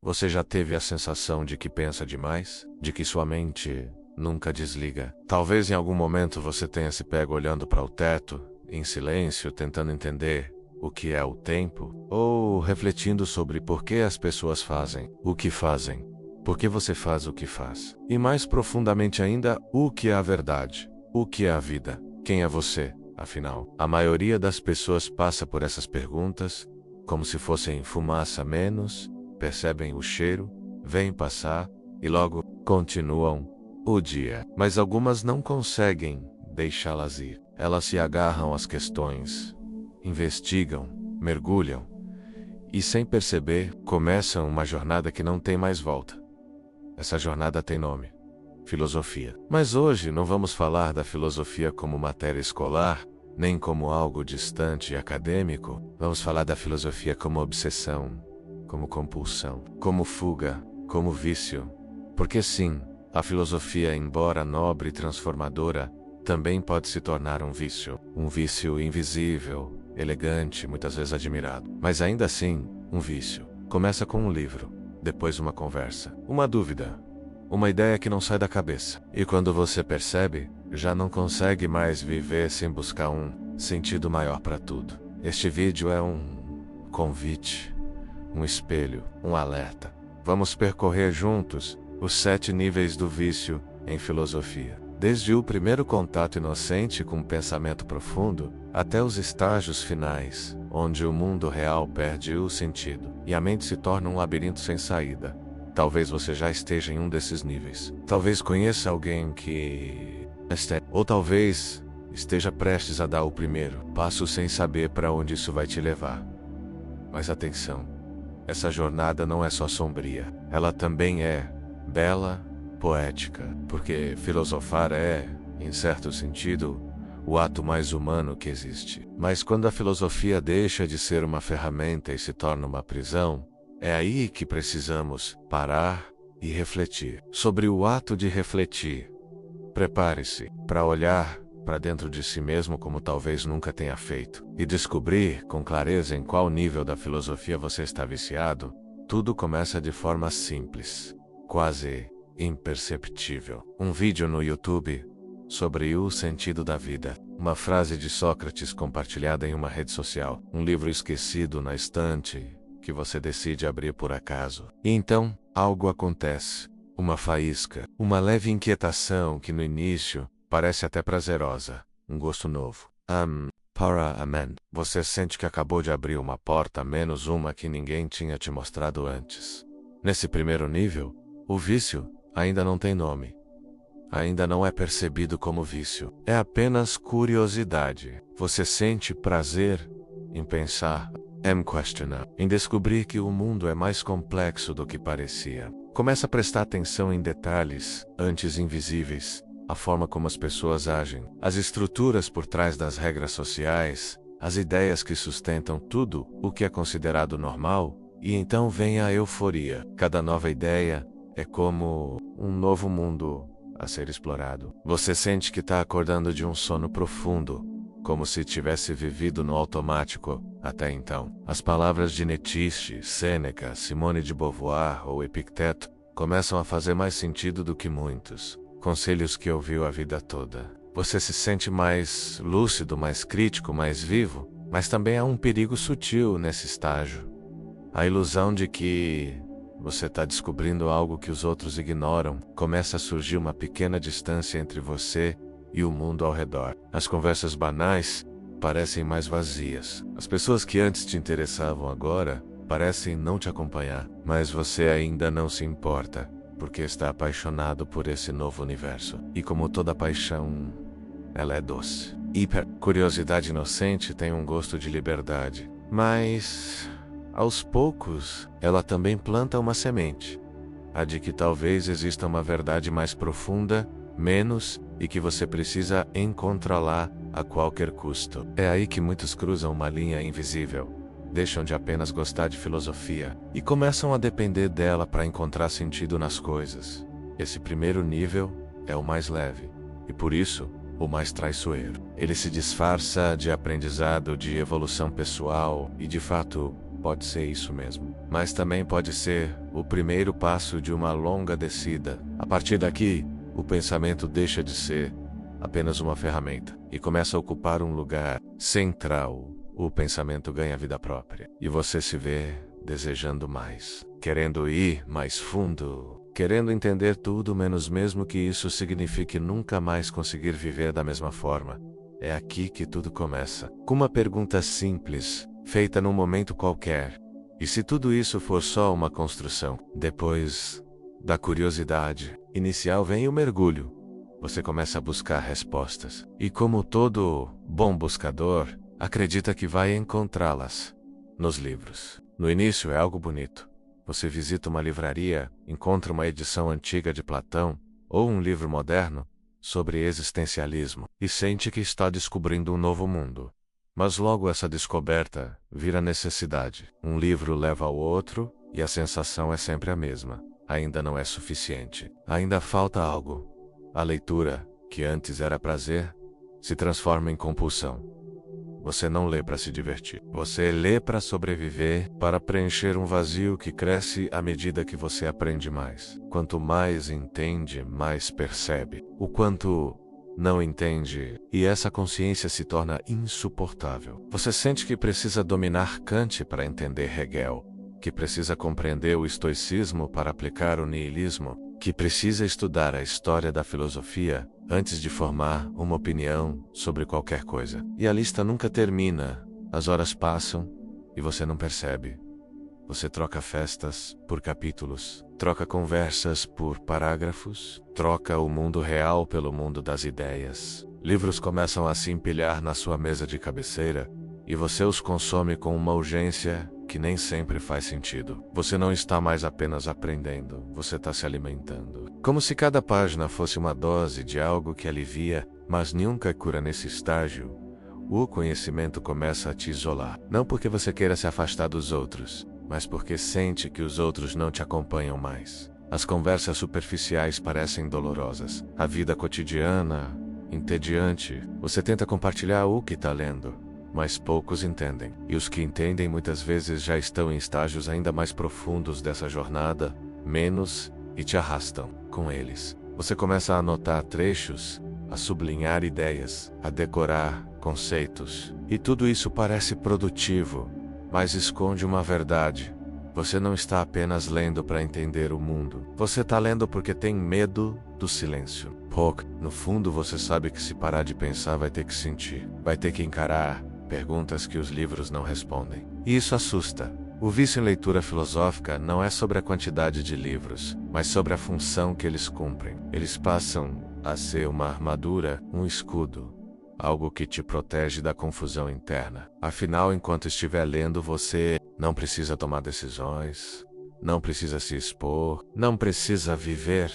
Você já teve a sensação de que pensa demais? De que sua mente nunca desliga? Talvez em algum momento você tenha se pego olhando para o teto, em silêncio, tentando entender o que é o tempo, ou refletindo sobre por que as pessoas fazem o que fazem, por que você faz o que faz, e mais profundamente ainda, o que é a verdade, o que é a vida, quem é você, afinal. A maioria das pessoas passa por essas perguntas, como se fossem fumaça a menos, percebem o cheiro, veem passar, e logo continuam o dia. Mas algumas não conseguem deixá-las ir. Elas se agarram às questões, investigam, mergulham, e sem perceber, começam uma jornada que não tem mais volta. Essa jornada tem nome: filosofia. Mas hoje não vamos falar da filosofia como matéria escolar, nem como algo distante e acadêmico. Vamos falar da filosofia como obsessão, como compulsão, como fuga, como vício. Porque sim, a filosofia, embora nobre e transformadora, também pode se tornar um vício invisível, elegante, muitas vezes admirado. Mas ainda assim, um vício. Começa com um livro, depois uma conversa, uma dúvida, uma ideia que não sai da cabeça. E quando você percebe, já não consegue mais viver sem buscar um sentido maior para tudo. Este vídeo é um convite, um espelho, um alerta. Vamos percorrer juntos os 7 níveis do vício em filosofia. Desde o primeiro contato inocente com um pensamento profundo, até os estágios finais, onde o mundo real perde o sentido e a mente se torna um labirinto sem saída. Talvez você já esteja em um desses níveis. Talvez conheça alguém que... Ou talvez esteja prestes a dar o primeiro passo sem saber para onde isso vai te levar. Mas atenção, essa jornada não é só sombria. Ela também é bela, poética, porque filosofar é, em certo sentido, o ato mais humano que existe. Mas quando a filosofia deixa de ser uma ferramenta e se torna uma prisão, é aí que precisamos parar e refletir. Sobre o ato de refletir, prepare-se para olhar para dentro de si mesmo como talvez nunca tenha feito, e descobrir com clareza em qual nível da filosofia você está viciado. Tudo começa de forma simples, quase imperceptível. Um vídeo no YouTube sobre o sentido da vida, uma frase de Sócrates compartilhada em uma rede social, um livro esquecido na estante que você decide abrir por acaso. E então, algo acontece, uma faísca, uma leve inquietação que no início parece até prazerosa, um gosto novo. Você sente que acabou de abrir uma porta, menos uma que ninguém tinha te mostrado antes. Nesse primeiro nível, o vício ainda não tem nome. Ainda não é percebido como vício. É apenas curiosidade. Você sente prazer em pensar, em descobrir que o mundo é mais complexo do que parecia. Começa a prestar atenção em detalhes, antes invisíveis. A forma como as pessoas agem, as estruturas por trás das regras sociais, as ideias que sustentam tudo o que é considerado normal, e então vem a euforia. Cada nova ideia é como um novo mundo a ser explorado. Você sente que está acordando de um sono profundo, como se tivesse vivido no automático até então. As palavras de Nietzsche, Sêneca, Simone de Beauvoir ou Epicteto começam a fazer mais sentido do que muitos conselhos que ouviu a vida toda. Você se sente mais lúcido, mais crítico, mais vivo, mas também há um perigo sutil nesse estágio. A ilusão de que você está descobrindo algo que os outros ignoram. Começa a surgir uma pequena distância entre você e o mundo ao redor. As conversas banais parecem mais vazias. As pessoas que antes te interessavam agora parecem não te acompanhar, mas você ainda não se importa, porque está apaixonado por esse novo universo. E como toda paixão, ela é doce. Curiosidade inocente tem um gosto de liberdade, mas aos poucos ela também planta uma semente, a de que talvez exista uma verdade mais profunda, menos, e que você precisa encontrá-la a qualquer custo. É aí que muitos cruzam uma linha invisível. Deixam de apenas gostar de filosofia e começam a depender dela para encontrar sentido nas coisas. Esse primeiro nível é o mais leve e, por isso, o mais traiçoeiro. Ele se disfarça de aprendizado, de evolução pessoal e, de fato, pode ser isso mesmo. Mas também pode ser o primeiro passo de uma longa descida. A partir daqui, o pensamento deixa de ser apenas uma ferramenta e começa a ocupar um lugar central. O pensamento ganha vida própria e você se vê desejando mais, querendo ir mais fundo, querendo entender tudo, menos mesmo que isso signifique nunca mais conseguir viver da mesma forma. É aqui que tudo começa, com uma pergunta simples, feita num momento qualquer. E se tudo isso for só uma construção? Depois da curiosidade inicial vem o mergulho. Você começa a buscar respostas. E como todo bom buscador, acredita que vai encontrá-las nos livros. No início é algo bonito. Você visita uma livraria, encontra uma edição antiga de Platão ou um livro moderno sobre existencialismo e sente que está descobrindo um novo mundo. Mas logo essa descoberta vira necessidade. Um livro leva ao outro e a sensação é sempre a mesma. Ainda não é suficiente. Ainda falta algo. A leitura, que antes era prazer, se transforma em compulsão. Você não lê para se divertir. Você lê para sobreviver, para preencher um vazio que cresce à medida que você aprende mais. Quanto mais entende, mais percebe. O quanto não entende, e essa consciência se torna insuportável. Você sente que precisa dominar Kant para entender Hegel, que precisa compreender o estoicismo para aplicar o niilismo, que precisa estudar a história da filosofia antes de formar uma opinião sobre qualquer coisa. E a lista nunca termina, as horas passam e você não percebe. Você troca festas por capítulos, troca conversas por parágrafos, troca o mundo real pelo mundo das ideias. Livros começam a se empilhar na sua mesa de cabeceira e você os consome com uma urgência que nem sempre faz sentido. Você não está mais apenas aprendendo, você está se alimentando. Como se cada página fosse uma dose de algo que alivia, mas nunca cura nesse estágio. O conhecimento começa a te isolar. Não porque você queira se afastar dos outros, mas porque sente que os outros não te acompanham mais. As conversas superficiais parecem dolorosas. A vida cotidiana, entediante. Você tenta compartilhar o que está lendo, mas poucos entendem. E os que entendem muitas vezes já estão em estágios ainda mais profundos dessa jornada, menos, e te arrastam com eles. Você começa a anotar trechos, a sublinhar ideias, a decorar conceitos. E tudo isso parece produtivo, mas esconde uma verdade. Você não está apenas lendo para entender o mundo. Você está lendo porque tem medo do silêncio. No fundo você sabe que se parar de pensar vai ter que sentir, vai ter que encarar perguntas que os livros não respondem. E isso assusta. O vício em leitura filosófica não é sobre a quantidade de livros, mas sobre a função que eles cumprem. Eles passam a ser uma armadura, um escudo, algo que te protege da confusão interna. Afinal, enquanto estiver lendo, você não precisa tomar decisões, não precisa se expor, não precisa viver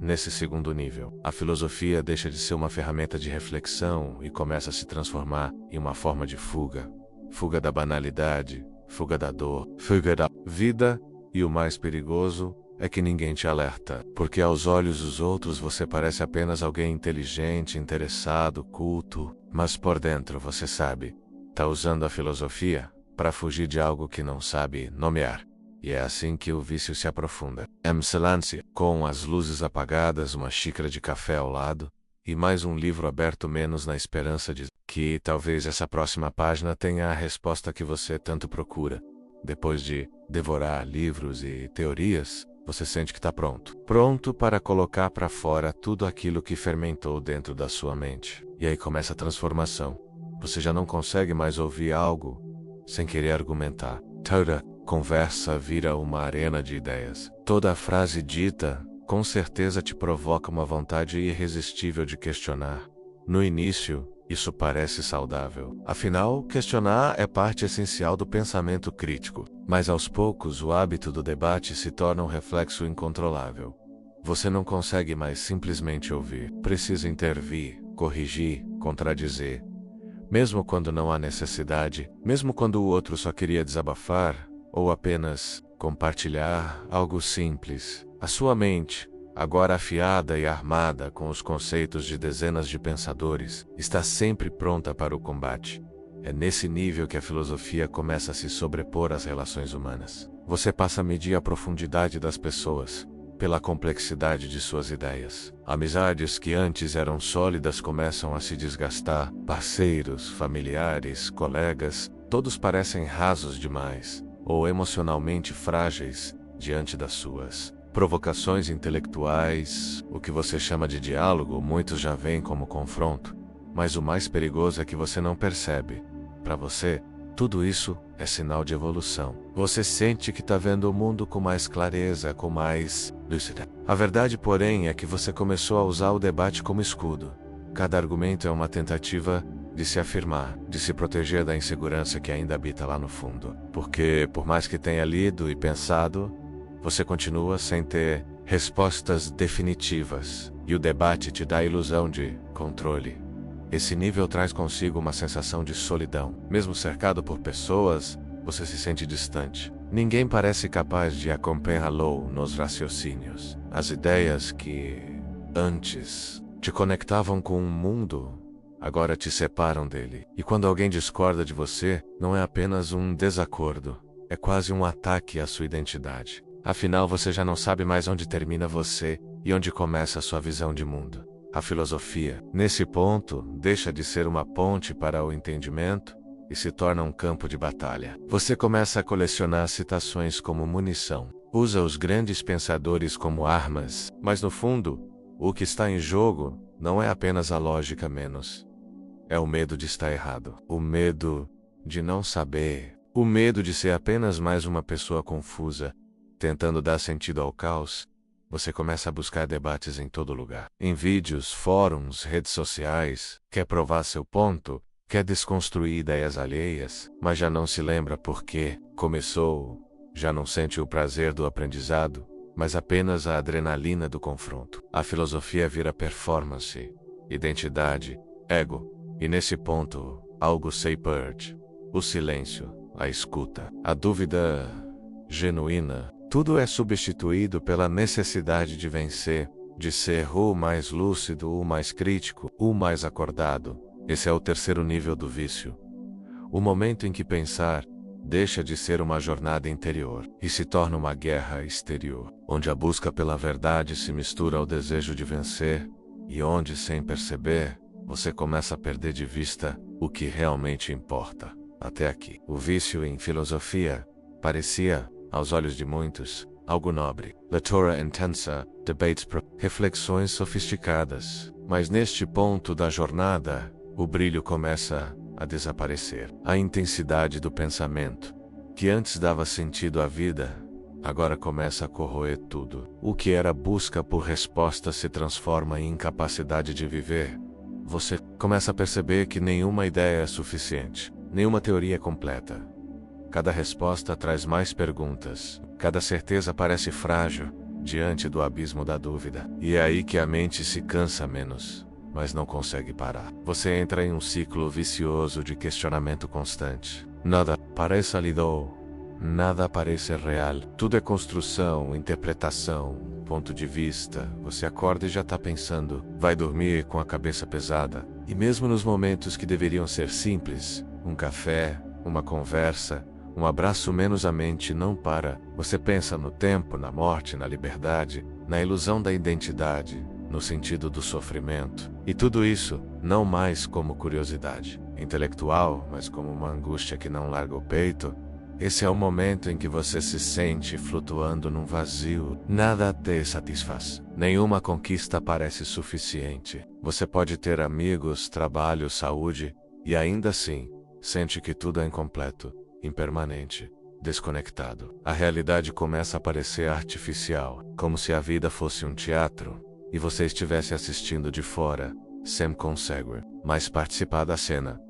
nesse segundo nível. A filosofia deixa de ser uma ferramenta de reflexão e começa a se transformar em uma forma de fuga. Fuga da banalidade, fuga da dor, fuga da vida, e o mais perigoso é que ninguém te alerta, porque aos olhos dos outros você parece apenas alguém inteligente, interessado, culto, mas por dentro você sabe, tá usando a filosofia para fugir de algo que não sabe nomear. E é assim que o vício se aprofunda. Silêncio, com as luzes apagadas, uma xícara de café ao lado, e mais um livro aberto, menos na esperança de que talvez essa próxima página tenha a resposta que você tanto procura. Depois de devorar livros e teorias, você sente que está pronto. Pronto para colocar para fora tudo aquilo que fermentou dentro da sua mente. E aí começa a transformação. Você já não consegue mais ouvir algo sem querer argumentar. Toda conversa vira uma arena de ideias. Toda frase dita, com certeza te provoca uma vontade irresistível de questionar. No início, isso parece saudável. Afinal, questionar é parte essencial do pensamento crítico. Mas aos poucos, o hábito do debate se torna um reflexo incontrolável. Você não consegue mais simplesmente ouvir. Precisa intervir, corrigir, contradizer. Mesmo quando não há necessidade, mesmo quando o outro só queria desabafar, ou apenas compartilhar algo simples. A sua mente, agora afiada e armada com os conceitos de dezenas de pensadores, está sempre pronta para o combate. É nesse nível que a filosofia começa a se sobrepor às relações humanas. Você passa a medir a profundidade das pessoas pela complexidade de suas ideias. Amizades que antes eram sólidas começam a se desgastar. Parceiros, familiares, colegas, todos parecem rasos demais ou emocionalmente frágeis diante das suas provocações intelectuais. O que você chama de diálogo, muitos já veem como confronto. Mas o mais perigoso é que você não percebe. Para você, tudo isso é sinal de evolução. Você sente que está vendo o mundo com mais clareza, com mais lúcida. A verdade, porém, é que você começou a usar o debate como escudo. Cada argumento é uma tentativa de se afirmar, de se proteger da insegurança que ainda habita lá no fundo. Porque, por mais que tenha lido e pensado, você continua sem ter respostas definitivas. E o debate te dá a ilusão de controle. Esse nível traz consigo uma sensação de solidão. Mesmo cercado por pessoas, você se sente distante. Ninguém parece capaz de acompanhá-lo nos raciocínios. As ideias que antes te conectavam com um mundo, agora te separam dele. E quando alguém discorda de você, não é apenas um desacordo, é quase um ataque à sua identidade. Afinal, você já não sabe mais onde termina você e onde começa a sua visão de mundo. A filosofia, nesse ponto, deixa de ser uma ponte para o entendimento e se torna um campo de batalha. Você começa a colecionar citações como munição. Usa os grandes pensadores como armas, mas no fundo, o que está em jogo não é apenas a lógica menos. É o medo de estar errado. O medo de não saber. O medo de ser apenas mais uma pessoa confusa, tentando dar sentido ao caos. Você começa a buscar debates em todo lugar. Em vídeos, fóruns, redes sociais. Quer provar seu ponto? Quer desconstruir ideias alheias? Mas já não se lembra por que começou. Já não sente o prazer do aprendizado, mas apenas a adrenalina do confronto. A filosofia vira performance, identidade, ego. E nesse ponto, algo se perde. O silêncio, a escuta, a dúvida genuína. Tudo é substituído pela necessidade de vencer, de ser o mais lúcido, o mais crítico, o mais acordado. Esse é o terceiro nível do vício. O momento em que pensar deixa de ser uma jornada interior e se torna uma guerra exterior, onde a busca pela verdade se mistura ao desejo de vencer e onde, sem perceber, você começa a perder de vista o que realmente importa. Até aqui, o vício em filosofia parecia, aos olhos de muitos, algo nobre. Leitura intensa, debates, reflexões sofisticadas. Mas neste ponto da jornada, o brilho começa a desaparecer. A intensidade do pensamento, que antes dava sentido à vida, agora começa a corroer tudo. O que era busca por respostas se transforma em incapacidade de viver. Você começa a perceber que nenhuma ideia é suficiente, nenhuma teoria é completa. Cada resposta traz mais perguntas. Cada certeza parece frágil diante do abismo da dúvida. E é aí que a mente se cansa menos, mas não consegue parar. Você entra em um ciclo vicioso de questionamento constante. Nada parece sólido, nada parece real. Tudo é construção, interpretação, ponto de vista. Você acorda e já está pensando. Vai dormir com a cabeça pesada. E mesmo nos momentos que deveriam ser simples, um café, uma conversa, um abraço menos, a mente não para. Você pensa no tempo, na morte, na liberdade, na ilusão da identidade, no sentido do sofrimento. E tudo isso não mais como curiosidade intelectual, mas como uma angústia que não larga o peito. Esse é o momento em que você se sente flutuando num vazio. Nada te satisfaz. Nenhuma conquista parece suficiente. Você pode ter amigos, trabalho, saúde, e ainda assim, sente que tudo é incompleto, impermanente, desconectado. A realidade começa a parecer artificial, como se a vida fosse um teatro, e você estivesse assistindo de fora, sem conseguir mais participar da cena.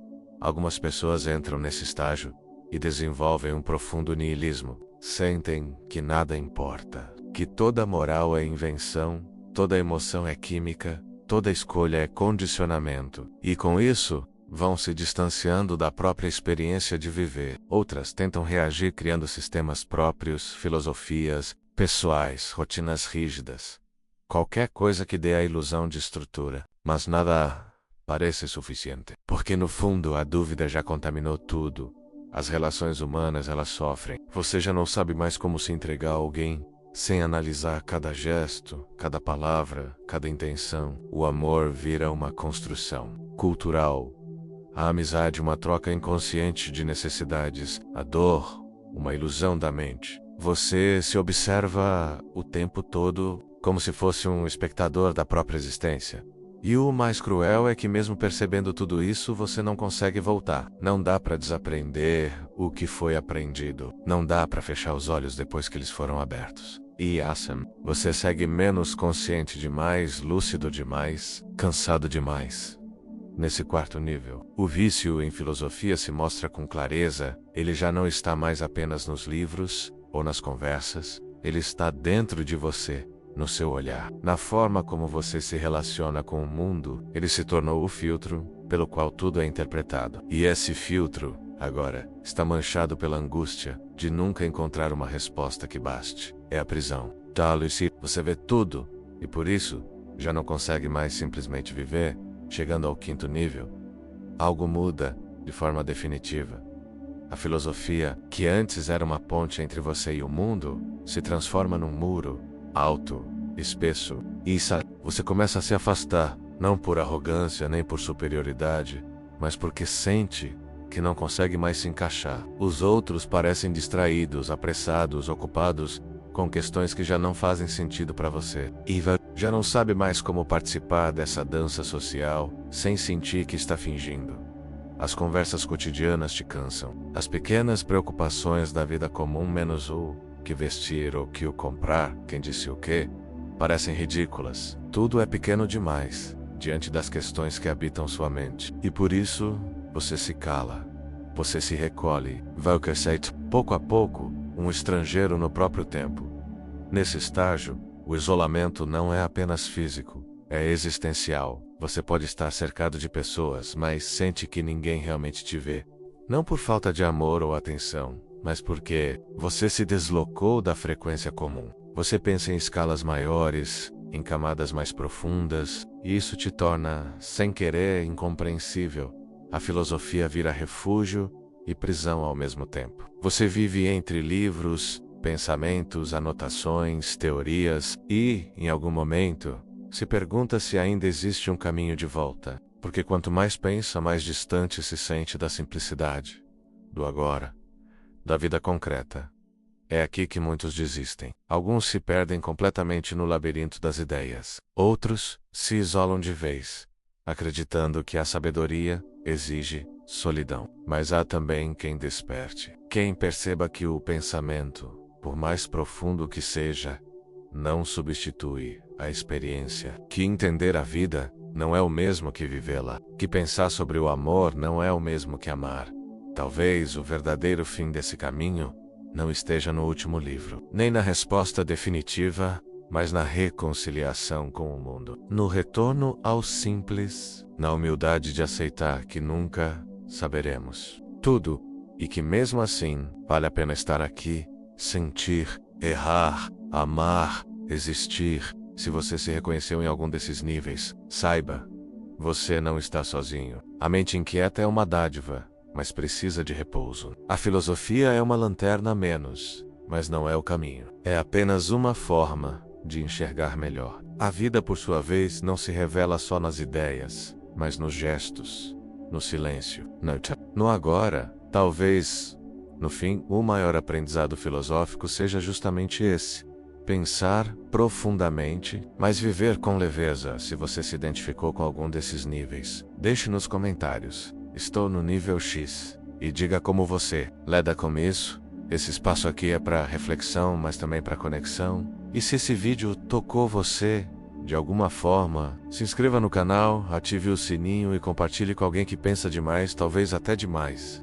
Algumas pessoas entram nesse estágio e desenvolvem um profundo niilismo. Sentem que nada importa, que toda moral é invenção, toda emoção é química, toda escolha é condicionamento. E com isso, vão se distanciando da própria experiência de viver. Outras tentam reagir criando sistemas próprios, filosofias pessoais, rotinas rígidas. Qualquer coisa que dê a ilusão de estrutura. Mas nada pareça suficiente. Porque no fundo a dúvida já contaminou tudo. As relações humanas, elas sofrem. Você já não sabe mais como se entregar a alguém sem analisar cada gesto, cada palavra, cada intenção. O amor vira uma construção cultural. A amizade, uma troca inconsciente de necessidades. A dor, uma ilusão da mente. Você se observa o tempo todo como se fosse um espectador da própria existência. E o mais cruel é que mesmo percebendo tudo isso, você não consegue voltar. Não dá para desaprender o que foi aprendido. Não dá para fechar os olhos depois que eles foram abertos. E Assam, você segue menos consciente demais, lúcido demais, cansado demais. Nesse quarto nível, o vício em filosofia se mostra com clareza. Ele já não está mais apenas nos livros ou nas conversas. Ele está dentro de você. No seu olhar, na forma como você se relaciona com o mundo. Ele se tornou o filtro pelo qual tudo é interpretado. E esse filtro, agora, está manchado pela angústia de nunca encontrar uma resposta que baste. É a prisão. Lucy, você vê tudo, e por isso, já não consegue mais simplesmente viver. Chegando ao quinto nível, algo muda de forma definitiva. A filosofia, que antes era uma ponte entre você e o mundo, se transforma num muro alto, espesso. E você começa a se afastar, não por arrogância nem por superioridade, mas porque sente que não consegue mais se encaixar. Os outros parecem distraídos, apressados, ocupados com questões que já não fazem sentido para você. Eva já não sabe mais como participar dessa dança social sem sentir que está fingindo. As conversas cotidianas te cansam. As pequenas preocupações da vida comum, menos o que vestir ou que o comprar, quem disse o quê, parecem ridículas. Tudo é pequeno demais diante das questões que habitam sua mente. E por isso, você se cala. Você se recolhe. Valkerseit, pouco a pouco, um estrangeiro no próprio tempo. Nesse estágio, o isolamento não é apenas físico, é existencial. Você pode estar cercado de pessoas, mas sente que ninguém realmente te vê. Não por falta de amor ou atenção, mas porque você se deslocou da frequência comum. Você pensa em escalas maiores, em camadas mais profundas, e isso te torna, sem querer, incompreensível. A filosofia vira refúgio e prisão ao mesmo tempo. Você vive entre livros, pensamentos, anotações, teorias e, em algum momento, se pergunta se ainda existe um caminho de volta. Porque quanto mais pensa, mais distante se sente da simplicidade, do agora, da vida concreta. É aqui que muitos desistem. Alguns se perdem completamente no labirinto das ideias. Outros se isolam de vez, acreditando que a sabedoria exige solidão. Mas há também quem desperte. Quem perceba que o pensamento, por mais profundo que seja, não substitui a experiência. Que entender a vida não é o mesmo que vivê-la. Que pensar sobre o amor não é o mesmo que amar. Talvez o verdadeiro fim desse caminho não esteja no último livro, nem na resposta definitiva, mas na reconciliação com o mundo. No retorno ao simples, na humildade de aceitar que nunca saberemos tudo e que mesmo assim vale a pena estar aqui, sentir, errar, amar, existir. Se você se reconheceu em algum desses níveis, saiba, você não está sozinho. A mente inquieta é uma dádiva, mas precisa de repouso. A filosofia é uma lanterna a menos, mas não é o caminho. É apenas uma forma de enxergar melhor. A vida, por sua vez, não se revela só nas ideias, mas nos gestos, no silêncio, no agora. Talvez, no fim, o maior aprendizado filosófico seja justamente esse. Pensar profundamente, mas viver com leveza. Se você se identificou com algum desses níveis, deixe nos comentários. Estou no nível X. E diga como você lida com isso. Esse espaço aqui é para reflexão, mas também para conexão. E se esse vídeo tocou você de alguma forma, se inscreva no canal, ative o sininho e compartilhe com alguém que pensa demais, talvez até demais.